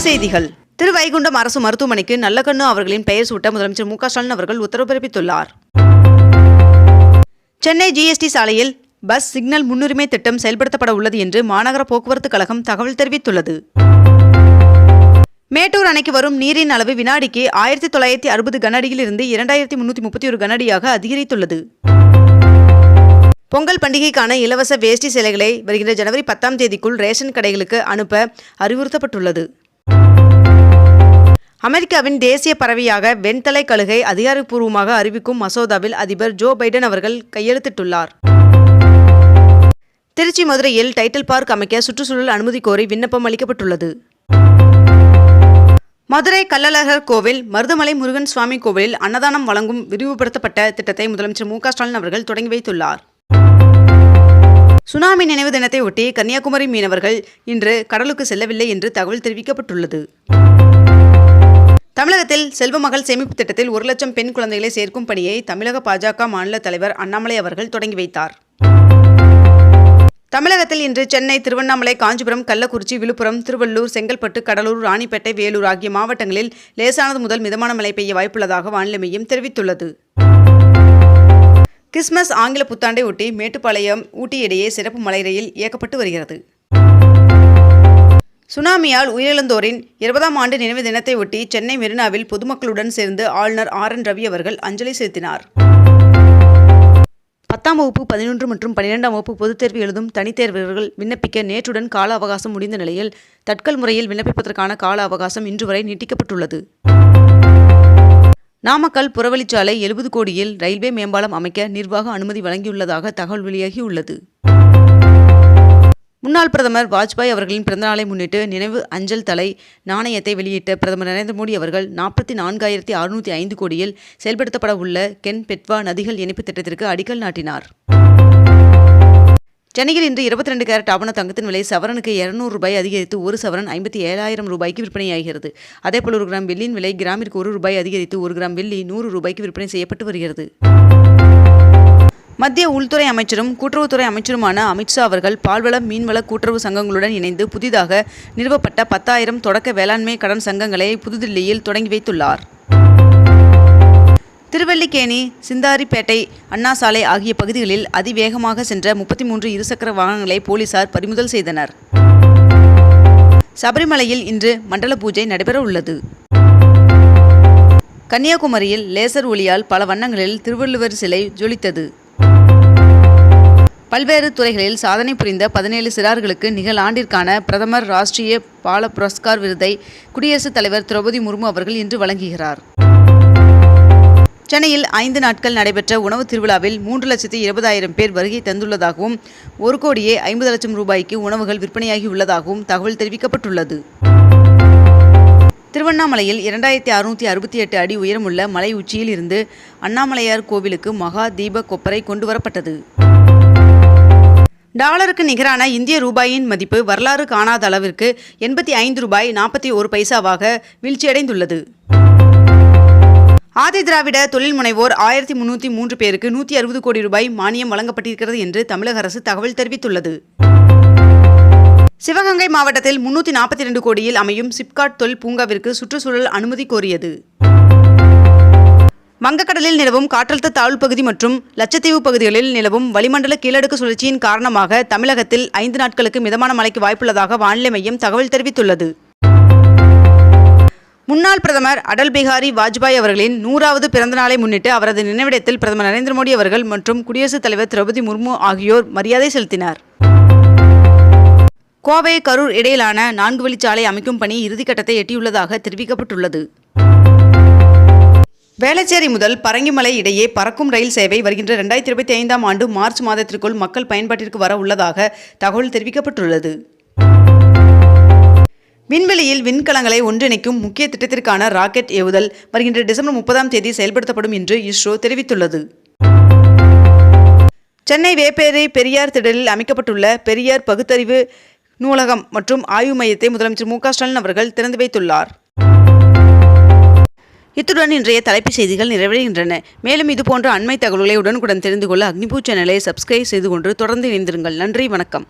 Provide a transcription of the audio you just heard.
செய்திகள். திருவைகுண்டம் அரசு மருத்துவமனைக்கு நல்லகண்ணு அவர்களின் பெயர் சூட்ட முதலமைச்சர் மு க ஸ்டாலின் அவர்கள் உத்தரவு பிறப்பித்துள்ளார். சென்னை ஜிஎஸ்டி சாலையில் பஸ் சிக்னல் முன்னுரிமை திட்டம் செயல்படுத்தப்பட உள்ளது என்று மாநகர போக்குவரத்து கழகம் தகவல் தெரிவித்துள்ளது. மேட்டூர் அணைக்கு வரும் நீரின் அளவு வினாடிக்கு 1960 கனஅடியில் இருந்து 2331 கனஅடியாக அதிகரித்துள்ளது. பொங்கல் பண்டிகைக்கான இலவச வேஷ்டி சேலைகளை வருகின்ற ஜனவரி 10ஆம் தேதிக்குள் ரேஷன் கடைகளுக்கு அனுப்ப அறிவுறுத்தப்பட்டுள்ளது. அமெரிக்காவின் தேசிய பறவையாக வெண்தலை கழுகை அதிகாரப்பூர்வமாக அறிவிக்கும் மசோதாவில் அதிபர் ஜோ பைடன் அவர்கள் கையெழுத்திட்டுள்ளார். திருச்சி மதுரையில் டைட்டில் பார்க் அமைக்க சுற்றுச்சூழல் அனுமதி கோரி விண்ணப்பம் அளிக்கப்பட்டுள்ளது. மதுரை கள்ளழகர் கோவில் மருதமலை முருகன் சுவாமி கோவிலில் அன்னதானம் வழங்கும் விரிவுபடுத்தப்பட்ட திட்டத்தை முதலமைச்சர் மு க ஸ்டாலின் அவர்கள் தொடங்கி வைத்துள்ளார். சுனாமி நினைவு தினத்தை ஒட்டி கன்னியாகுமரி மீனவர்கள் இன்று கடலுக்கு செல்லவில்லை என்று தகவல் தெரிவிக்கப்பட்டுள்ளது. தமிழகத்தில் செல்வமகள் சேமிப்பு திட்டத்தில் 1 லட்சம் பெண் குழந்தைகளை சேர்க்கும் பணியை தமிழக பாஜக மாநில தலைவர் அண்ணாமலை அவர்கள் தொடங்கி வைத்தார். தமிழகத்தில் இன்று சென்னை, திருவண்ணாமலை, காஞ்சிபுரம், கள்ளக்குறிச்சி, விழுப்புரம், திருவள்ளூர், செங்கல்பட்டு, கடலூர், ராணிப்பேட்டை, வேலூர் ஆகிய மாவட்டங்களில் லேசானது முதல் மிதமான மழை பெய்ய வாய்ப்புள்ளதாக வானிலை மையம் தெரிவித்துள்ளது. கிறிஸ்துமஸ் ஆங்கில புத்தாண்டை ஒட்டி மேட்டுப்பாளையம் ஊட்டி இடையே சிறப்பு மலை ரயில் இயக்கப்பட்டு வருகிறது. சுனாமியால் உயிரிழந்தோரின் 20ஆம் ஆண்டு நினைவு தினத்தை ஒட்டி சென்னை மெரினாவில் பொதுமக்களுடன் சேர்ந்து ஆளுநர் RN ரவி அவர்கள் அஞ்சலி செலுத்தினார். 10ஆம் வகுப்பு, 11 மற்றும் 12ஆம் வகுப்பு பொதுத் தேர்வு எழுதும் தனித்தேர்வர்கள் விண்ணப்பிக்க நேற்றுடன் கால அவகாசம் முடிந்த நிலையில் தட்கல் முறையில் விண்ணப்பிப்பதற்கான கால அவகாசம் இன்று வரை நீட்டிக்கப்பட்டுள்ளது. நாமக்கல் புறவழிச்சாலை 70 கோடியில் ரயில்வே மேம்பாலம் அமைக்க நிர்வாக அனுமதி வழங்கியுள்ளதாக தகவல் வெளியாகியுள்ளது. முன்னாள் பிரதமர் வாஜ்பாய் அவர்களின் பிறந்தநாளை முன்னிட்டு நினைவு அஞ்சல் தலை நாணயத்தை வெளியிட்ட பிரதமர் நரேந்திர மோடி அவர்கள் 44,605 கோடியில் செயல்படுத்தப்பட உள்ள கென் பெட்வா நதிகள் இணைப்பு திட்டத்திற்கு அடிக்கல் நாட்டினார். சென்னையில் இன்று 22 கேரட் ஆபண தங்கத்தின் விலை சவரனுக்கு 200 ரூபாய் அதிகரித்து 1 சவரன் 57,000 ரூபாய்க்கு விற்பனையாகிறது. அதேபோல் 1 கிராம் வெள்ளியின் விலை கிராமிற்கு 1 ரூபாய் அதிகரித்து 1 கிராம் வெள்ளி 100 ரூபாய்க்கு விற்பனை செய்யப்பட்டு வருகிறது. மத்திய உள்துறை அமைச்சரும் கூட்டுறவுத்துறை அமைச்சருமான அமித்ஷா அவர்கள் பால்வள மீன்வள கூட்டுறவு சங்கங்களுடன் இணைந்து புதிதாக நிறுவப்பட்ட 10,000 தொடக்க வேளாண்மை கடன் சங்கங்களை புதுதில்லியில் தொடங்கி வைத்துள்ளார். திருவல்லிக்கேணி, சிந்தாரிப்பேட்டை, அண்ணா சாலை ஆகிய பகுதிகளில் அதிவேகமாக சென்ற 33 இருசக்கர வாகனங்களை போலீசார் பறிமுதல் செய்தனர். சபரிமலையில் இன்று மண்டல பூஜை நடைபெற உள்ளது. கன்னியாகுமரியில் லேசர் ஒளியால் பல வண்ணங்களில் திருவள்ளுவர் சிலை ஜொலித்தது. பல்வேறு துறைகளில் சாதனை புரிந்த 17 சிறார்களுக்கு நிகழாண்டிற்கான பிரதமர் ராஷ்டிரிய பால புரஸ்கார் விருதை குடியரசுத் தலைவர் திரௌபதி முர்மு அவர்கள் இன்று வழங்குகிறார். சென்னையில் 5 நாட்கள் நடைபெற்ற உணவு திருவிழாவில் 3,20,000 பேர் வருகை தந்துள்ளதாகவும் 1,50,00,000 ரூபாய்க்கு உணவுகள் விற்பனையாகியுள்ளதாகவும் தகவல் தெரிவிக்கப்பட்டுள்ளது. திருவண்ணாமலையில் 2,668 அடி உயரமுள்ள மலை உச்சியில் இருந்து அண்ணாமலையார் கோவிலுக்கு மகா தீப கொப்பரை கொண்டு வரப்பட்டது. டாலருக்கு நிகரான இந்திய ரூபாயின் மதிப்பு வரலாறு காணாத அளவிற்கு 85 ரூபாய் 41 பைசாவாக வீழ்ச்சியடைந்துள்ளது. ஆதி திராவிட தொழில் முனைவோர் 1303 பேருக்கு 160 கோடி ரூபாய் மானியம் வழங்கப்பட்டிருக்கிறது என்று தமிழக அரசு தகவல் தெரிவித்துள்ளது. சிவகங்கை மாவட்டத்தில் 342 கோடியில் அமையும் சிப்காட் தொழில் பூங்காவிற்கு சுற்றுச்சூழல் அனுமதி கோரியது. வங்கக்கடலில் நிலவும் காற்றழுத்த தாழ்வு பகுதி மற்றும் லட்சத்தீவு பகுதிகளில் நிலவும் வளிமண்டல கீழடுக்கு சுழற்சியின் காரணமாக தமிழகத்தில் 5 நாட்களுக்கு மிதமான மழைக்கு வாய்ப்புள்ளதாக வானிலை மையம் தகவல் தெரிவித்துள்ளது. முன்னாள் பிரதமர் அடல் பிகாரி வாஜ்பாய் அவர்களின் 100வது பிறந்த நாளை முன்னிட்டு அவரது நினைவிடத்தில் பிரதமர் நரேந்திர மோடி அவர்கள் மற்றும் குடியரசுத் தலைவர் திரௌபதி முர்மு ஆகியோர் மரியாதை செலுத்தினர். கோவை, கரூர் இடையிலான 4 வழிச்சாலை அமைக்கும் பணி இறுதிக்கட்டத்தை எட்டியுள்ளதாக தெரிவிக்கப்பட்டுள்ளது. வேளச்சேரி முதல் பரங்கிமலை இடையே பறக்கும் ரயில் சேவை வருகின்ற 2025ஆம் ஆண்டு மார்ச் மாதத்திற்குள் மக்கள் பயன்பாட்டிற்கு வர உள்ளதாக தகவல் தெரிவிக்கப்பட்டுள்ளது. விண்வெளியில் விண்கலங்களை ஒன்றிணைக்கும் முக்கிய திட்டத்திற்கான ராக்கெட் ஏவுதல் வருகின்ற டிசம்பர் 30ஆம் தேதி செயல்படுத்தப்படும் என்று இஸ்ரோ தெரிவித்துள்ளது. சென்னை வேப்பேரி பெரியார் திடலில் அமைக்கப்பட்டுள்ள பெரியார் பகுத்தறிவு நூலகம் மற்றும் ஆய்வு மையத்தை முதலமைச்சர் மு க ஸ்டாலின் அவர்கள் திறந்து வைத்துள்ளார். இத்துடன் இன்றைய தலைப்புச் செய்திகள் நிறைவடைகின்றன. மேலும் இதுபோன்ற அண்மை தகவல்களை உடனுக்குடன் தெரிந்து கொள்ள அக்னிபூ சேனலை சப்ஸ்கிரைப் செய்து கொண்டு தொடர்ந்து இணைந்திருங்கள். நன்றி, வணக்கம்.